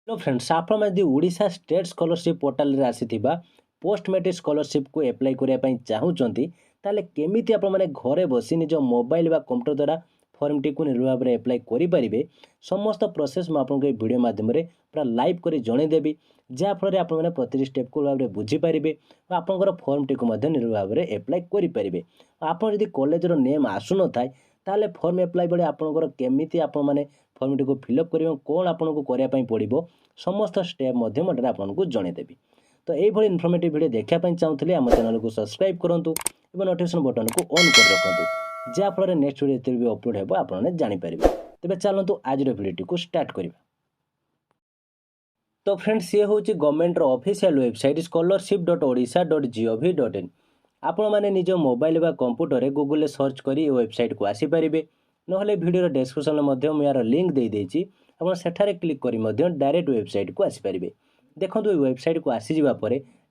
Hello friends आपण यदि Odisha state scholarship portal रे आसीथिबा पोस्ट मैट्रिक स्कॉलरशिप को अप्लाई करिया पई चाहूचंती ताले केमिति आपण माने घरे बसी निज मोबाइल बा कंप्यूटर द्वारा फॉर्म टी को निर्भर भाव में अप्लाई करि परिबे समस्त प्रोसेस म आपन के वीडियो माध्यम रे पूरा लाइव करी जणे देबी जा फल रे आपण माने प्रति स्टेप को भाव में बुझी परिबे आपनकर फॉर्म टी को मध्य निर्भर भाव में अप्लाई करि परिबे आपण यदि कॉलेज रो नेम आसु न थाय ताले फॉर्म अप्लाई बळे आपनकर केमिति आपण माने फॉर्म टी को फिलअप करियो कोन आपन को करिया पई पड़िबो समस्त स्टेप मध्यम आपको जनईदेवी। तो यही इनफॉर्मेटिव वीडियो देखा चाहूँगी आम चैनल को सब्सक्राइब करूँ और नोटिफिकेशन बटन को ऑन कर रखुँ जहाँफल नेक्स्ट वीडियो भी अपलोड हो आपने जानीपर। तेज चलतु आज वीडियो को स्टार्ट करवा। तो फ्रेंड्स ये हूँ गवर्नमेंट ऑफिशियल वेबसाइट scholarship.odisha.gov.in आपण मैंने निज मोबाइल बा कंप्यूटर गूगल सर्च कर वेबसाइट को आसीपारे ना वीडियो डिस्क्रिप्शन में यार लिंक दे देछि आप सेठारे क्लिक करी डायरेक्ट वेबसाइट को आसीपारे। देखो ये वेबसाइट को आसीजा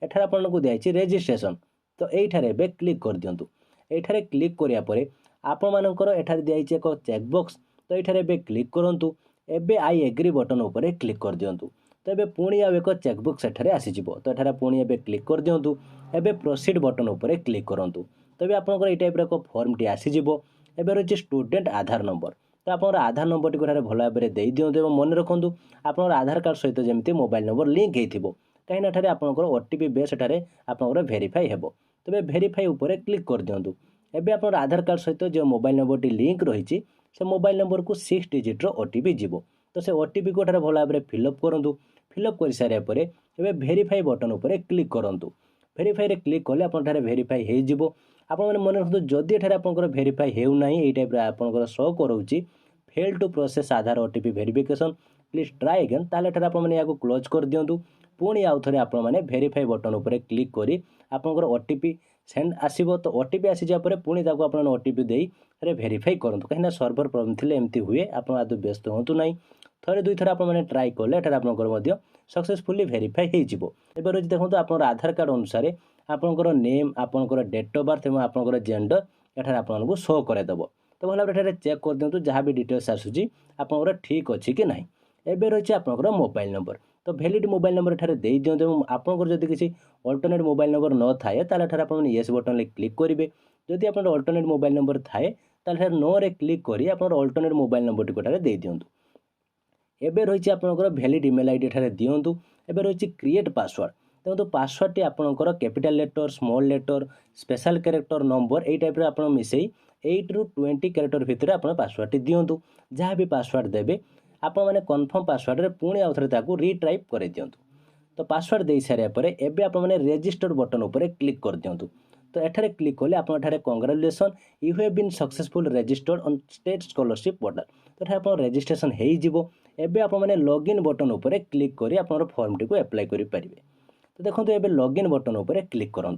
एठार आपको दिखाई रेजिस्ट्रेशन तो ये क्लिक कर दिंतु। ये क्लिक करापर आपण मानकर एठार दिखाई एक चेकबॉक्स तो ये क्लिक करूँ एबे आई एग्री बटन उपर क्लिक कर दिंतु। तो ये पुणी आउ एक चेकबॉक्स एठार आसीज तो ये पुणी एबे क्लिक कर दिंतु। एबे प्रोसीड बटन उपर क्लिक करूँ तो ये आपंकर ये टाइप एक फॉर्म टी आसीज। एबे रही स्टूडेंट आधार नंबर तो आप आधार नंबर टी भल भाव में दे दिंतु मन रखुँ आप आधार कार्ड सहित जमी मोबाइल नंबर लिंक हो कहीं आपंकर ओटीपी बेस एठारे आपंकर भेरीफाई हो तेज भेरीफाई उपर क्लिक कर दिंतु। एबे आप आधार कार्ड सहित जो मोबाइल नंबर टी लिंक रही से मोबाइल नंबर को 6 डिजिट ओटीपी जीव तो से ओटीपी को भल भाव में फिलअप करूँ। फिलअप कर सारापर ए भेरीफाई बटन उपर क्लिक करूँ। भेरीफाई क्लिक कले आप भेरीफाई हो आप मन रखु जदि एठारे आपंकर भेरीफाई होना ये टाइप आपंकर शो करोची fail to process Aadhaar OTP verification please try again ताले एठारे आपन या क्लोज कर दिंतु। पुणी आउ थे आप भेरीफाई बटन उपर क्लिक करी आपंकर ओटीपी सेंड आसीबो तो ओटीपी आसीजा परे पुणी ताको आपन ओटीपी देई रे वेरीफाई करंतु कहीं सर्वर प्रॉब्लम थिले एमती हुए आप आदौ व्यस्त होंतु नहीं। थरे दुई थर आपने ट्राई कले एठारे आपंकर सक्सेसफुली वेरीफाई हो एबे रही देखो आपन आधार कार्ड अनुसार आपंकर नेम आपंकर डेट ऑफ बर्थ और आपंकर जेंडर एठारे आपको शो करदेव तो भल भाव चेक कर दिंतु जहाँ भी डिटेल्स आसूसी आपंकर ठीक अच्छी कि ना। एबे रही आपंकर मोबाइल नंबर तो वैलिड मोबाइल नंबर एठारे दे दिंतु आपंकर जदि किसी अल्टरनेट मोबाइल नंबर न थाए ताले एठारे आपन येस बटन क्लिक करेंगे। जदि आपन अल्टरनेट मोबाइल नंबर थाए ताले नो रे क्लिक करी आपन अल्टरनेट मोबाइल नंबर टी एठारे दे दिंतु। एबे रही आपंकर वैलिड ईमेल आईडी एठारे दिंतु। एबे रही क्रिएट पासवर्ड देखो पासवर्ड टी आपंकर capital letter small letter special character number यही टाइप आप मिसई 8 ରୁ 20 कैरेक्टर भितर आप पासवर्ड टी दिंतु। जहाँ भी पासवर्ड देवे आप मैंने कन्फर्म पासवर्ड रे पुणी आउ थे रिटाइप कर दिंतु। तो पासवर्ड दे सारापर एबे आप मैंने रेजिस्टर बटन उपर क्लिक कर दिंतु। तो एठारे क्लिक कले आप congratulation you have been successful registered on state scholarship portal तो आप रजिस्ट्रेशन हो एबे आप मैंने लॉगिन बटन उपर क्लिक करी आप फॉर्म टी को अप्लाई करि परिबे। तो देखो ये लॉगिन बटन उपर क्लिक करूँ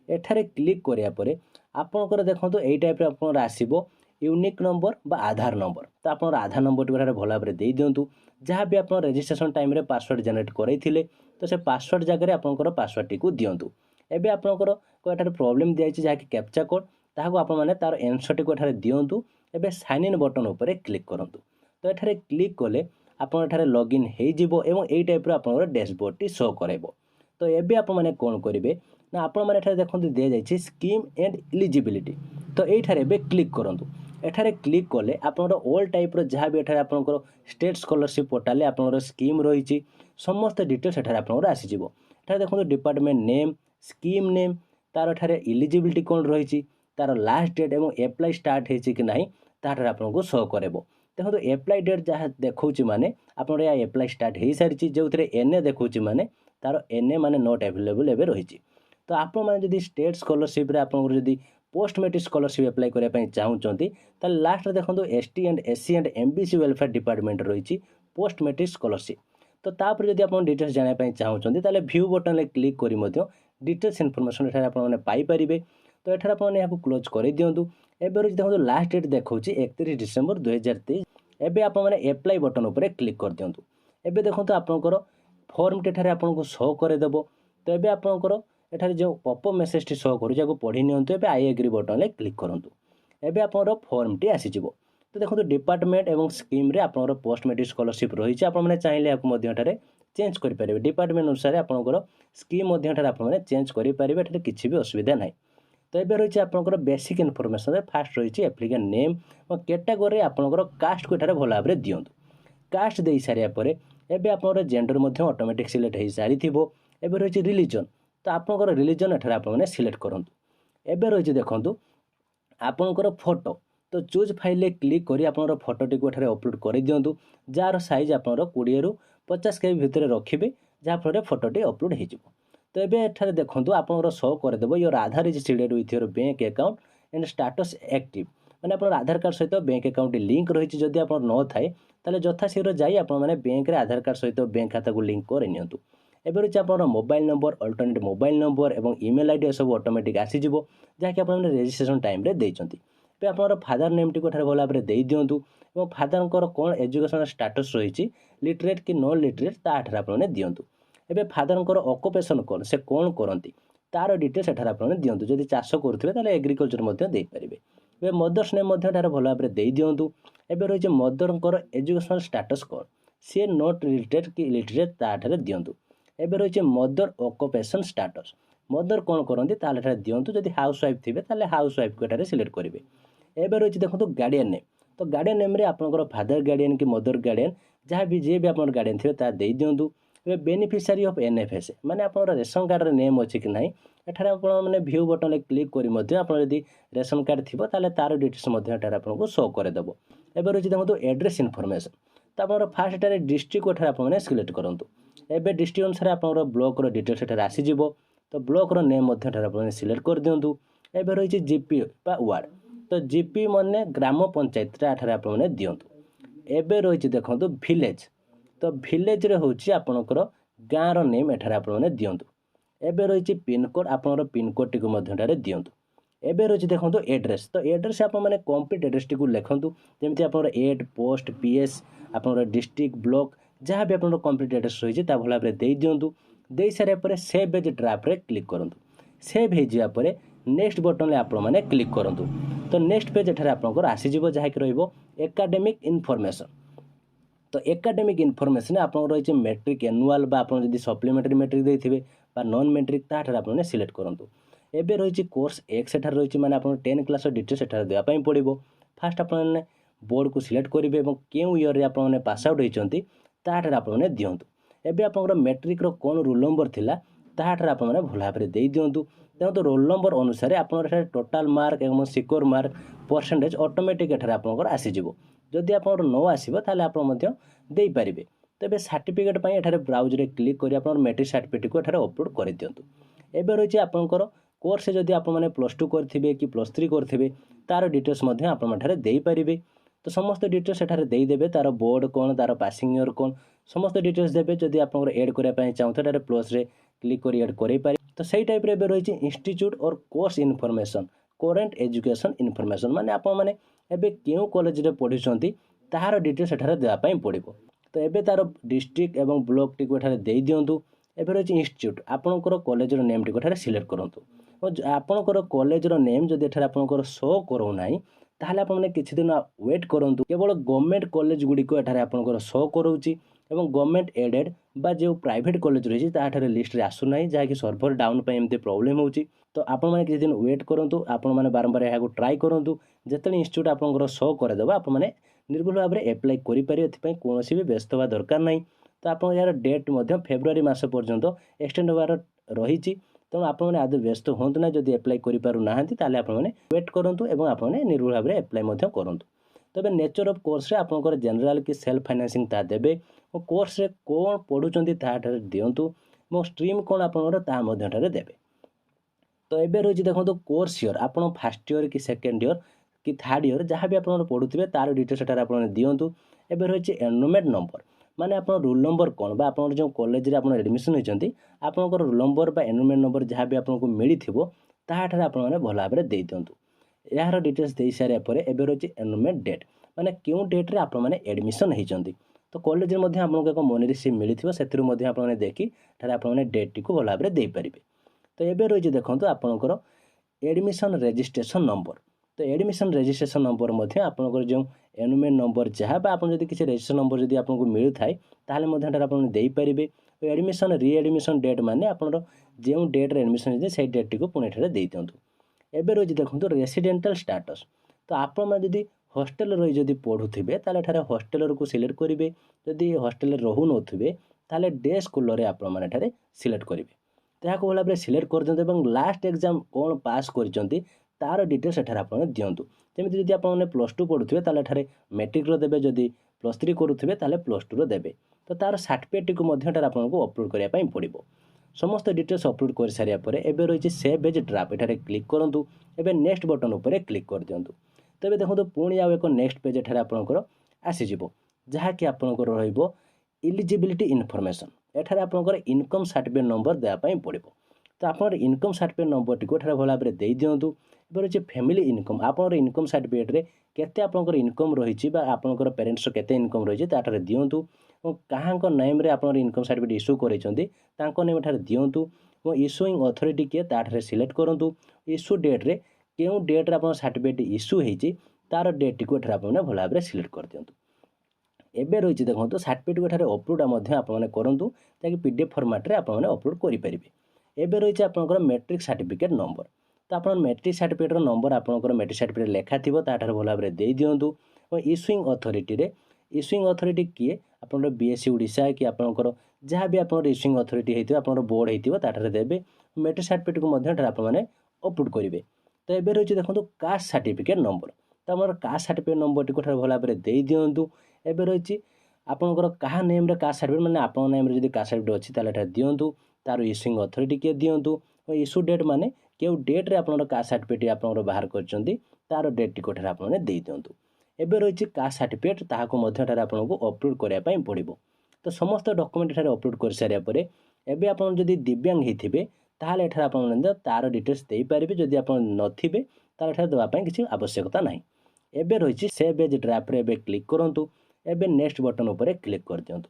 एठारे क्लिक करापर आपंकर देखो यही टाइप आप आसो यूनिक नंबर बा आधार नंबर तो आप आधार नंबर टी भल भाव में दे दिंतु। जहाँ भी आप रजिस्ट्रेशन टाइम रे पासवर्ड जनरेट करते तो से पासवर्ड जगह आपंकर पासवर्ड टी को दिंतु। एबे आपंकर एठारे प्रॉब्लम दिखाई जहाँकि कैप्चा कोड ताको आप मैंने तार एनसर टी को दिंतु। एबे साइन इन बटन उपर क्लिक करूँ तो एठारे क्लिक कले आप लॉगिन हो यही टाइप आपंकर डैशबोर्ड टी शो कराइबो। तो ये आप मैंने कौन करेंगे ना आप मैंने देखो दी जाए स्कीम एंड इलिजिबिलिटी तो ये क्लिक करूँ। एठारे क्लिक कले आपंकर ऑल टाइप जहाँ भी एठारे आपंकर स्टेट स्कॉलरशिप पोर्टल आपंकर स्कीम रही समस्त डिटेल्स एठारे आपंकर आसीज। एठारे देखो डिपार्टमेंट नेम स्कीम नेम तार एठारे इलिजिबिलिटी कौन रही तार लास्ट डेट और एप्लाई स्टार्ट होती कि ना तार आपको शो करेबो। देखो एप्लाई डेट जहाँ देखा माने आप एप्लाई स्टार्ट हो सारी जो एनए देखा माने तार एनए माने नॉट अवेलेबल एवं रही। तो आप जब स्टेट स्कॉलरशिप रे आपंकर जदि पोस्ट मैट्रिक स्कॉलरशिप अप्लाई करने चाहूँगी तो लास्ट देखो ST and SC and MBC welfare department रही पोस्ट मैट्रिक स्कॉलरशिप तो तापर जब आप डिटेल्स जानापी चाहूँगी तो व्यू बटन क्लिक कर डिटेल्स इनफॉरमेशन एठारे पाइपर। तो एठारे आप क्लोज कर दिंतु। एबे रही देखो लास्ट डेट देखा 31 डिसेम्बर 2023 एबे आप एप्लाई बटन उपर क्लिक कर दिंतु। एबे देखो आपंकर फॉर्म टी एठारे आपको शो करदेव। तो ये आपंकर एठारे जो पॉपअप मेसेज टी शो करूँ जहाँ पढ़ी नियंतु एबे आई एग्री बटन क्लिक करूँ एबे आपंकर फॉर्म टी आसीज। तो देखो डिपार्टमेंट एवं स्कीम रे आपंकर पोस्ट मैट्रिक स्कॉलरशिप रही आप चाहिए आपको चेंज करेंगे डिपार्टमेंट अनुसार आपंकर स्कीम आपने चेंज करेंगे किसी भी असुविधा ना। तो ये रही आपंकर बेसिक इनफॉरमेशन फास्ट रही एप्लिकेंट नेम और कैटेगोरी आपंकर कास्ट को भल भाव में दिंतु। कास्ट दे सारापर एवं आप जेंडर ऑटोमेटिक सिलेक्ट हो सारी एवं रही रिलीजन तो आपंकर रिलीजन एठार आपने सिलेक्ट करूँ। एवं रही देखूँ आपंकर फोटो तो चूज फाइल क्लिक कर आप फोटोटी को अपलोड कर दिंतु जार सैज आप 20 ରୁ 50 KB भितर रखिए जहाँफल फोटोटी अपलोड हो। तो ये देखो आप शो करदेव your Aadhaar is seeded with your bank account and status active मैंने आप आधार कार्ड सहित बैंक अकाउंट लिंक रही जदि आप न थाए ताले यथाशीघ्र जाई आपने बैंक रे आधार कार्ड सहित बैंक खाता को लिंक कर नियंतु। एबे रही आप mobile number alternate mobile number और ईमेल आईडी सब ऑटोमेटिक आसीज जहाँकि आपने रेजिस्ट्रेशन टाइम रे देइचंती। पे आप फादर नेम टी भल भाव में दे दिंतु और फादर कौन एजुकेशन स्टाटस रही लिटरेट कि नॉन लिटरेट ताठार आपने दिंतु। एबे फादर ऑक्युपेशन कौन से कौन करती तार डिटेल्स एठार आपने दिंतु जदि चाष करेंगे एग्रिकल्चर देपारे। ए मदर्स नेम भल भाव में दे दिंतु। एबे रही मदर एजुकेशनल स्टाटस कौन सी नॉट लिटरेट कि लिटरेट ताठार दिंतु। एबे रही मदर ऑक्युपेशन स्टाटस मदर कौन करती ताल दिंतु जदि हाउस वाइफ थे ताले हाउस वाइफ को एठार सिलेक्ट करेंगे। एबे रही देखो गार्डियन नेम तो गार्डियन नेम रे आपनकर फादर गार्डियन कि मदर गार्डियन जहाँ भी जी भी आप गार्डियन थे ता दे दिंतु। ए बेनिफिशियरी ऑफ एनएफएस माने आपन रेशन कार्ड रे नेम अच्छी कि नहीं एठार आप व्यू बटन क्लिक करी आप रेशन कार्ड थी ताले तार डिटेल्स एठार आपको शो करदेव। एबे रही देखो एड्रेस इनफॉरमेशन तो आप फास्ट एठार डिस्ट्रिक्ट एठार आपने सिलेक्ट करूँ। एबे डिस्ट्रिक्ट अनुसार आप ब्लॉक डिटेल्स एठार आसीज तो ब्लॉक नेम एठार आपने सिलेक्ट कर दिंतु। एबे रही जीपी बा वार्ड तो जीपी माने ग्राम पंचायत एठार आपने दिंतु। एबे रही देखो विलेज तो विलेज रे होची आपनकर गाँव नेम एठार आपने दिंतु। एबे रही पिनकोड आपनकर पिनकोड टी एठार दिंतु। एबे रही देखो एड्रेस तो एड्रेस आप कंप्लीट एड्रेस टी लिखुँ जमी आप एड पोस्ट पीएस आप डिस्ट्रिक्ट ब्लॉक जहाँ भी आप कंप्लीट एड्रेस रही भल भाव में दे दिंतु। दे सारे सेव एज ड्राफ्ट रे क्लिक करूँ। सेव हो नेक्स्ट बटन में आप क्लिक करूँ तो नेक्स्ट पेज एठार आपंकर आसीज जहाँकि रहिबो एकाडेमिक इनफॉरमेशन तो एकाडेमिक इनफॉरमेशन आप रही मैट्रिक एनुअल बा आप सप्लीमेंटरी मैट्रिक देते नॉन मैट्रिक ताठार आपने सिलेक्ट करूँ। एबे रही कोर्स एक्स एठार रही माने आप 10 क्लास डिटेल्स एठार देवाई पड़ो। फास्ट आपने बोर्ड को सिलेक्ट करेंगे और क्यों ईयर आप पास आउट होती ताठार आपने दिंतु। एबे आप मैट्रिक कौन रोल नंबर थिला ताठार आपने भल भाव में दे दिंतु। तेणु तो रोल नंबर अनुसार आप टोटाल मार्क और सिक्योर मार्क परसेंटेज ऑटोमेटिक एठार आपंकर आसीज जदि आप न आसो ताले आप दे पारे। तो ये सर्टिफिकेट पर एठार ब्राउज रे क्लिक कर आप मैट्रिक सर्टिफिकेट को एठार अपलोड कर दिंतु। एबे रही आपंकर कोर्स जदि आप +2 करेंगे कि +3 करेंगे तार डिटेल्स आप दे पारे। तो समस्त डिटेल्स एठार देदेवे तार बोर्ड कौन तार पासिंग ईयर कौन समस्त डिटेल्स देवे। जदि आप एड करने चाहते प्लस रे क्लिक कर एड कर पारे। तो सही टाइप रे रही इंस्टीट्यूट और course information current education information माने आप माने एबे क्यों कॉलेज रे पढ़ुछंती तार डिटेल्स एठार देवाई पड़ो। तो एबे तार डिस्ट्रिक्ट एवं ब्लॉक टी एठार दे दिंतु। एबे रही इंस्टीट्यूट आपणकर कॉलेज नेम टी एठार सिलेक्ट करूँ और आपणकर कॉलेज नेम जदि एठार आपणकर शो करूना ताहले आपने किछि दिन वेट करूँ। केवल गवर्नमेंट कॉलेज गुड़िक एठार आपणकर शो करोची एवं गवर्नमेंट एडेड बा जो प्राइवेट कॉलेज रही है लिस्ट रे आसुना जहाँकि सर्भर डाउन पे एमती प्रोब्लेम होची। तो आपण मैंने किसी दिन वेट करूँ आपण मैंने बारंबार यहाँ ट्राए करूँ जिते इंस्टीट्यूट आपंकर शो करदेव आप निर्भुल भाव में एप्लाय करें कौन भी व्यस्त हवा दरकार नहीं। तो आप यार डेट फेब्रुआरी मास पर्यंत एक्सटेंड होवार रही तेणु आपने आदि व्यस्त हूँ ना जब एप्लाय करें आपने वेट करूँ और आपने निर्भुल भाव में एप्लाय करूँ। तबे नेचर ऑफ कोर्स रे आपंकर जनरल कि सेल्फ फाइनेंसिंग ता देबे और कोर्स रे कौन पढ़ुचंती ताठार दिंतु और स्ट्रीम कौन आपंकर ता देबे। तो एबे रही देखो कोर्स ईयर आप फर्स्ट ईयर कि सेकेंड ईयर कि थर्ड ईयर जहाँ भी आप पढ़ुवे तार डिटेल्स एठार आपने दिंतु। एबे रही एनरोलमेंट नंबर माने आप रोल नंबर कौन बा आप जो कॉलेज रे आप एडमिशन होती आपंकर रोल नंबर बा एनरोलमेंट नंबर जहाँ भी आपको मिली ताठार आपने भल भाव में दे दिंतु। यार डिटेल्स दे सारापर एबे रही एनरोलमेंट डेट माने क्यों डेट रे आप एडमिशन होती। तो कॉलेज में आपको एक मनी रिसीप्ट मिली से आपने देखी आपने डेट टी भल भाव में दे पारे। तो एबे रही देखो आपंकर एडमिशन रजिस्ट्रेशन नंबर तो एडमिशन रजिस्ट्रेशन नंबर आपंकर जो एनुमेंट नंबर जहाँ आप किसी रजिस्ट्रेशन नंबर जब आपको मिलू थाए ताहले आप देपारे। एडमिशन रिएडमिशन डेट माने आपन जो डेट्रे एडमिशन होते से डेट को पुणी एठारे दे दिंतु। एबे रही देखो रेसिडेंटाल स्टाटस। तो आपण जदि हॉस्टेल रही जदि पढ़ुवे ताले हॉस्टेल को सिलेक्ट करेंगे। जदि हॉस्टेल रहू नथिबे ताले डे स्कूल आपने सिलेक्ट करेंगे। तो भल भाव सिलेक्ट कर दिखाँ लास्ट एग्जाम कौन पास कर तार डिटेल्स एठारे आप दिंतु। जमी जब आप +2 पढ़ुवे ताले मैट्रिक देवे, जदि +3 करुवे ताले +2 देवे। तो तार सर्टिफिकेट को आपको अपलोड करने पड़ो। समस्त डिटेल्स अपलोड कर सारापर एवं रही सेव एज ड्राफ्ट एठारे क्लिक करूँ। एवं नेक्स्ट बटन उपर क्लिक कर दिंतु। तो ये देखो पुणी आउ एक नेक्स्ट पेज एठारे आपंकर आसीज जहाँकि आपंकर रहिबो इलिजिबिलिटी इनफॉरमेशन। एठारे आपंकर इनकम सर्टिफिकेट नंबर देवाई पड़ो। तो आप इनकम सर्टिफिकेट नंबर टी भल भाव में दे दिंतु। रही फैमिली इनकम आप इनकम सर्टिफिकेट रे केते आपंकर इनकम रही आपंकर पेरेंट्स केते इनकम रही ताठारे दिंतु। क्या नेम रे आप इनकम सर्टिफिकेट इश्यू कर नेम एठारे दिंतु। इश्यूइंग अथॉरिटी किए ताठारे सिलेक्ट करूँ। इश्यू डेट रे क्यों डेट्रे आप सर्टिफिकेट इश्यू होती तार डेट टी आपने भल भाव में सिलेक्ट कर दिंतु। एबे रही देखो सर्टिफिकेट को अपलोड आपने करूँ ताकि PDF फॉर्मेट रे आपने अपलोड करेंगे। एबे रही आपंकर मैट्रिक सर्टिफिकेट नंबर। तो आप मैट्रिक सर्टिफिकेट नंबर आपंकर मैट्रिक सर्टिफिकेट लेखा थी ताठार भल भाव में दे दिंतु। इश्यूइंग अथॉरिटी रे इश्यूइंग अथॉरिटी किए आप BSc ओडिशा कि आपंकर जहाँ भी आप इश्यूइंग अथॉरिटी होती आप बोर्ड होती ताठार देवे। मैट्रिक सर्टिफिकेट को आपने अपलोड करेंगे। तो ये रही देखो कास्ट सर्टिफिकेट नंबर। तो आम कास्ट सर्टिफिकेट नंबर टी भल भाव में दे दिंतु। एबे रही आपंकर क्या नेम रे कास्ट सर्टिफिकेट मैंने आप नेम रे कास्ट सर्टिफिकेट अच्छी ताले दिंतु। तार इश्यूइंग अथॉरिटी किए दिंतु। इश्यू डेट माने क्यों डेट्रे आप कास्ट सर्टिफिकेट आप बाहर कर तार डेट टी आपने दे दिंतु। एबे रही कास्ट सर्टिफिकेट ताकू आपको अपलोड करने पड़ो। तो समस्त डॉक्यूमेंट एठारे अपलोड कर सारापर एबे आप दिव्यांग होते ताहले एठारे आप तार डिटेल्स दे पारे। जदि आप नथिबे ताहले एठारे देवाई किसी आवश्यकता नहीं। एबे रही सेव एज ड्राफ्ट रे एबे क्लिक करूँ। एबे नेक्स्ट बटन उपर क्लिक कर दिंतु।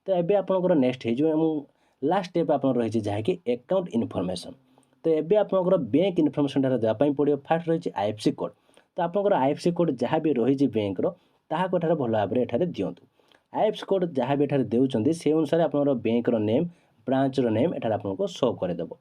तो एबे आपंकर नेक्स्ट हो लास्ट स्टेप आप रही जहाँकि अकाउंट इनफॉरमेशन। तो एबे आपंकर बैंक इनफॉरमेशन देवाई पड़ो। फास्ट रही IFSC कोड। तो आपंकर IFSC कोड जहाँ भी रही बैंकर ताकू भल भाव में एठारे दिंतु। IFSC कोड जहाँ भी एठारे देउछंती से अनुसार आपंकर बैंकर नेम ब्रांच नेम एठारे आपको शो करदेव।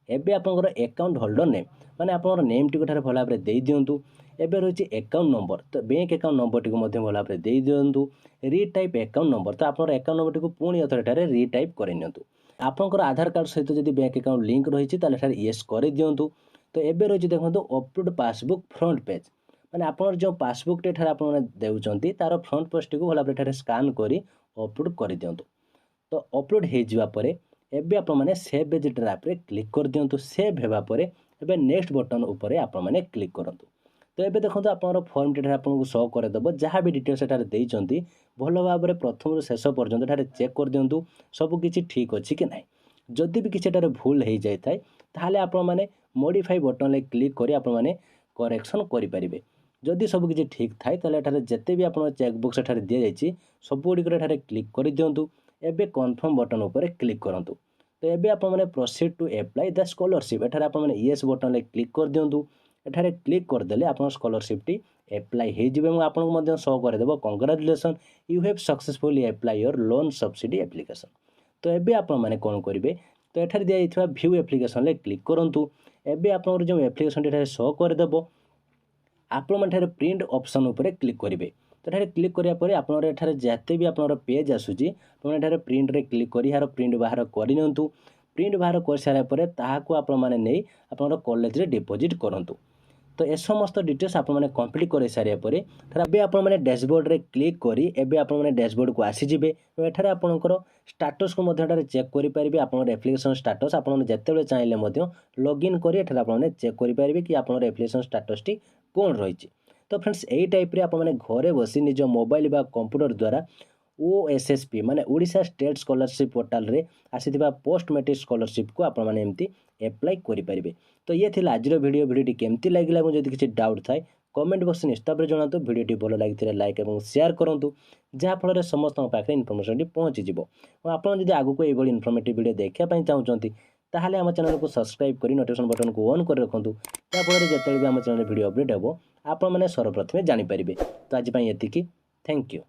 एबे आपंकर अकाउंट होल्डर नेम माने आपंकर नेम टी भल भाव में दे दिंतु। एबे रही अकाउंट नंबर। तो बैंक अकाउंट नंबर टी भल भाव में दे दिंतु। Retype account number. तो आप अकाउंट नंबर टी पुणी अथर रिटाइप करनियंतु। आपंकर आधार कार्ड सहित जदि बैंक अकाउंट लिंक रही ताले येस कर दिंतु। तो एबे रही देखो अपलोड पासबुक फ्रंट पेज माने आपन जो पासबुक टे आप देउछंती तार फ्रंट पेज टी भल भाव में स्कान करी अपलोड कर दिंतु। तो अपलोड हो जावा परे एबे आप माने सेव एज ड्राफ्ट रे क्लिक कर दिंतु। सेव हेबा परे एबे नेक्स्ट बटन उपर आप माने क्लिक करंतु। तो ये देखो आप फॉर्म टी आपको शो करदेव। जहाँ भी डिटेल्स एठारे देइचंती भल भाव में प्रथम शेष पर्यंत एठारे चेक कर दिंतु सबकि ठीक अच्छी कि ना। जदि भी किसी भूल हो जाए ताहले आप माने मॉडिफाई बटन ले क्लिक करी आप माने करेक्शन करें। जदि सबकि ठीक थाए ताहले जिते भी आप चेकबॉक्स एठारे दि जाइए सबुଗୁଡ଼ିक एठारे क्लिक कर दिंतु। एबे कन्फर्म बटन उपर क्लिक करंतु। तो एबे आप माने proceed to apply the scholarship एठारे आप माने येस बटन ले क्लिक कर दिंतु। एठारे क्लिक करदेले आप स्कॉलरशिप टी अप्लाई हो जिवे। आपको शो करदेव congratulation you have successfully apply your loan subsidy application. तो एबे आप माने कौन करेंगे तो एठारे दिया व्यू एप्लिकेशन ले क्लिक करंतु। एबे आप जो एप्लिकेशन टी शो करदेव आप प्रिंट ऑप्शन उपर क्लिक करेंगे। तो ये क्लिक करापर आप जिते भी आप पेज आसूँ प्रिंट रे क्लिक कर यार प्रिंट बाहर करनियंतु। प्रिंट बाहर कर सारापर ताकू आप कॉलेज रे डिपोजिट करंतु। तो ए समस्त डिटेल्स आप कंप्लीट कर सारापर एबे आप डैशबोर्ड रे क्लिक करी एबे आप डैशबोर्ड को आसीजिबे। एठार आपनकर स्टाटस को चेक करेंगे। आप एप्लिकेशन स्टाटस आप जिते चाहिए लॉगिन करी एठार आप चेक करेंगे कि आप एप्लिकेशन स्टाटस टी कौन रही। तो फ्रेंड्स यही टाइप रे आप घरे बसी निज मोबाइल बा कंप्यूटर द्वारा OSSP माने ओडिशा स्टेट स्कॉलरशिप पोर्टाल रे आसीथिबा पोस्ट मैट्रिक स्कॉलरशिप को आप एमती अप्लाई करेंगे। तो ये थी आज वीडियो केमती लगे मुझे किसी डाउट थाए कमेंट बॉक्स निश्चित भाव जनातु। वीडियो भल लगी लाइक और शेयर करूँ जहाँफल समस्त पाखे इनफर्मेशन पहुँची। आप आगू को ये इनफर्मेटिव वीडियो देखापी चाहते ताहले आम चैनल को सब्सक्राइब कर नोटिफिकेशन बटन को ऑन कर रखुँ याफल जिते भी आम चैनल वीडियो अपडेट हे आपण मैंने सर्वप्रथमे जानीपारे। तो आज एतिकी थैंक यू।